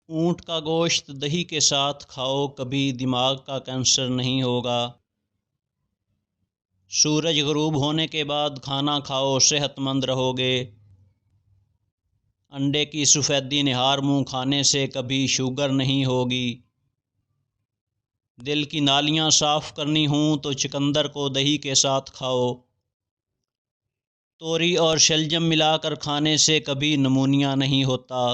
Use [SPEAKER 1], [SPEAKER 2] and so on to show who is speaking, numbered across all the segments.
[SPEAKER 1] اونٹ کا گوشت دہی کے ساتھ کھاؤ، کبھی دماغ کا کینسر نہیں ہوگا۔ سورج غروب ہونے کے بعد کھانا کھاؤ، صحت مند رہو گے۔ انڈے کی سفیدی نہار منہ کھانے سے کبھی شوگر نہیں ہوگی۔ دل کی نالیاں صاف کرنی ہوں تو چقندر کو دہی کے ساتھ کھاؤ۔ توری اور شلجم ملا کر کھانے سے کبھی نمونیا نہیں ہوتا۔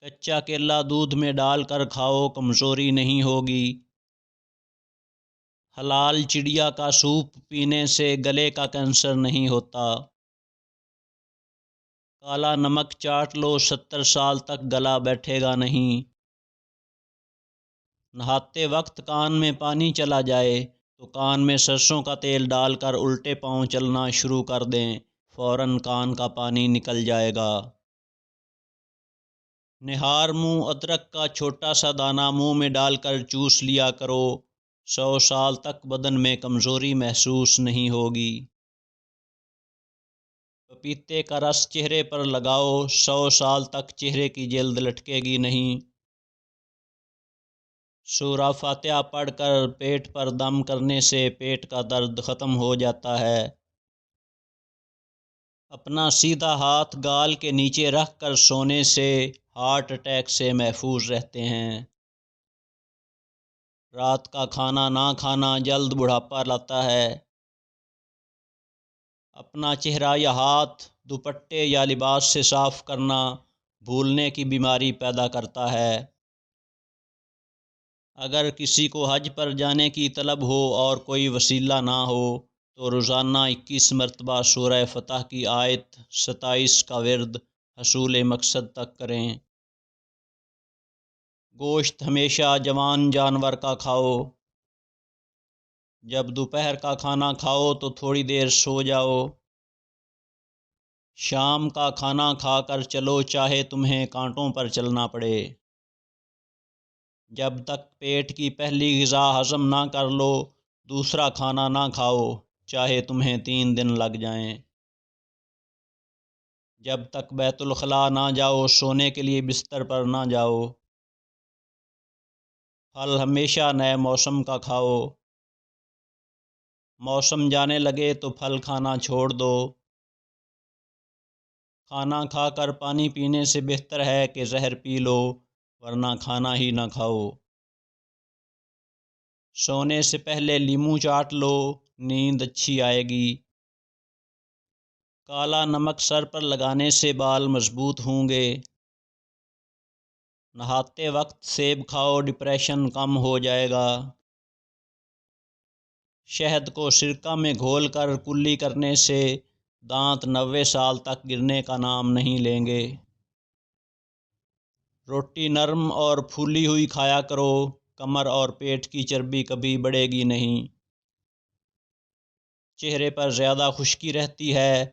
[SPEAKER 1] کچا کیلا دودھ میں ڈال کر کھاؤ، کمزوری نہیں ہوگی۔ حلال چڑیا کا سوپ پینے سے گلے کا کینسر نہیں ہوتا۔ کالا نمک چاٹ لو، 70 سال تک گلا بیٹھے گا نہیں۔ نہاتے وقت کان میں پانی چلا جائے تو کان میں سرسوں کا تیل ڈال کر الٹے پاؤں چلنا شروع کر دیں، فوراً کان کا پانی نکل جائے گا۔ نہار منہ ادرک کا چھوٹا سا دانہ منہ میں ڈال کر چوس لیا کرو، 100 سال تک بدن میں کمزوری محسوس نہیں ہوگی۔ پپیتے کا رس چہرے پر لگاؤ، 100 سال تک چہرے کی جلد لٹکے گی نہیں۔ سورہ فاتحہ پڑھ کر پیٹ پر دم کرنے سے پیٹ کا درد ختم ہو جاتا ہے۔ اپنا سیدھا ہاتھ گال کے نیچے رکھ کر سونے سے ہارٹ اٹیک سے محفوظ رہتے ہیں۔ رات کا کھانا نہ کھانا جلد بڑھاپا لاتا ہے۔ اپنا چہرہ یا ہاتھ دوپٹے یا لباس سے صاف کرنا بھولنے کی بیماری پیدا کرتا ہے۔ اگر کسی کو حج پر جانے کی طلب ہو اور کوئی وسیلہ نہ ہو تو روزانہ 21 مرتبہ سورہ فتح کی آیت 27 کا ورد حصول مقصد تک کریں۔ گوشت ہمیشہ جوان جانور کا کھاؤ۔ جب دوپہر کا کھانا کھاؤ تو تھوڑی دیر سو جاؤ۔ شام کا کھانا کھا کر چلو، چاہے تمہیں کانٹوں پر چلنا پڑے۔ جب تک پیٹ کی پہلی غذا ہضم نہ کر لو، دوسرا کھانا نہ کھاؤ، چاہے تمہیں 3 دن لگ جائیں۔ جب تک بیت الخلاء نہ جاؤ، سونے کے لیے بستر پر نہ جاؤ۔ پھل ہمیشہ نئے موسم کا کھاؤ۔ موسم جانے لگے تو پھل کھانا چھوڑ دو۔ کھانا کھا کر پانی پینے سے بہتر ہے کہ زہر پی لو، ورنہ کھانا ہی نہ کھاؤ۔ سونے سے پہلے لیموں چاٹ لو، نیند اچھی آئے گی۔ کالا نمک سر پر لگانے سے بال مضبوط ہوں گے۔ نہاتے وقت سیب کھاؤ، ڈپریشن کم ہو جائے گا۔ شہد کو سرکہ میں گھول کر کلی کرنے سے دانت 90 سال تک گرنے کا نام نہیں لیں گے۔ روٹی نرم اور پھولی ہوئی کھایا کرو، کمر اور پیٹ کی چربی کبھی بڑھے گی نہیں۔ چہرے پر زیادہ خشکی رہتی ہے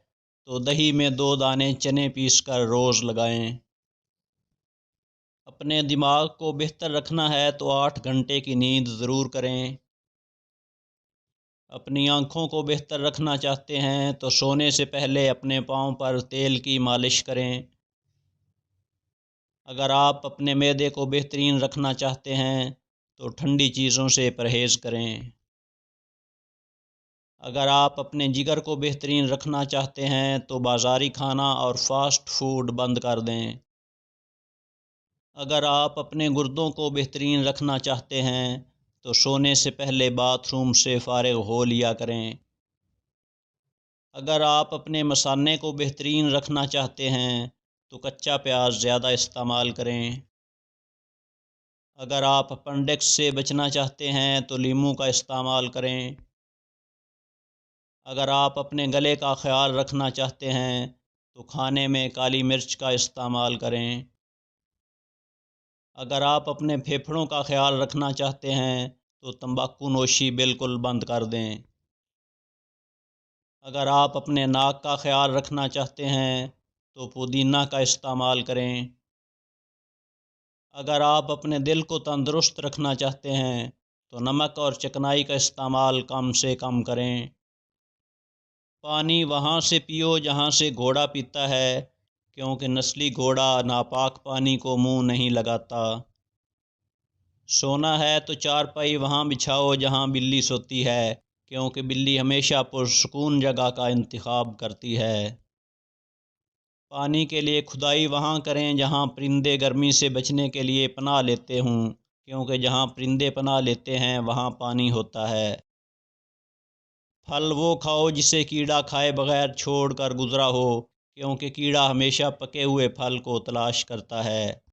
[SPEAKER 1] تو دہی میں 2 دانے چنے پیس کر روز لگائیں۔ اپنے دماغ کو بہتر رکھنا ہے تو 8 گھنٹے کی نیند ضرور کریں۔ اپنی آنکھوں کو بہتر رکھنا چاہتے ہیں تو سونے سے پہلے اپنے پاؤں پر تیل کی مالش کریں۔ اگر آپ اپنے معدے کو بہترین رکھنا چاہتے ہیں تو ٹھنڈی چیزوں سے پرہیز کریں۔ اگر آپ اپنے جگر کو بہترین رکھنا چاہتے ہیں تو بازاری کھانا اور فاسٹ فوڈ بند کر دیں۔ اگر آپ اپنے گردوں کو بہترین رکھنا چاہتے ہیں تو سونے سے پہلے باتھ روم سے فارغ ہو لیا کریں۔ اگر آپ اپنے مثانے کو بہترین رکھنا چاہتے ہیں تو کچا پیاز زیادہ استعمال کریں۔ اگر آپ اپنڈکس سے بچنا چاہتے ہیں تو لیموں کا استعمال کریں۔ اگر آپ اپنے گلے کا خیال رکھنا چاہتے ہیں تو کھانے میں کالی مرچ کا استعمال کریں۔ اگر آپ اپنے پھیپھڑوں کا خیال رکھنا چاہتے ہیں تو تمباکو نوشی بالکل بند کر دیں۔ اگر آپ اپنے ناک کا خیال رکھنا چاہتے ہیں تو پودینہ کا استعمال کریں۔ اگر آپ اپنے دل کو تندرست رکھنا چاہتے ہیں تو نمک اور چکنائی کا استعمال کم سے کم کریں۔ پانی وہاں سے پیو جہاں سے گھوڑا پیتا ہے، کیونکہ نسلی گھوڑا ناپاک پانی کو منہ نہیں لگاتا۔ سونا ہے تو چارپائی وہاں بچھاؤ جہاں بلی سوتی ہے، کیونکہ بلی ہمیشہ پرسکون جگہ کا انتخاب کرتی ہے۔ پانی کے لیے کھدائی وہاں کریں جہاں پرندے گرمی سے بچنے کے لیے پناہ لیتے ہوں، کیونکہ جہاں پرندے پناہ لیتے ہیں وہاں پانی ہوتا ہے۔ پھل وہ کھاؤ جسے کیڑا کھائے بغیر چھوڑ کر گزرا ہو، کیونکہ کیڑا ہمیشہ پکے ہوئے پھل کو تلاش کرتا ہے۔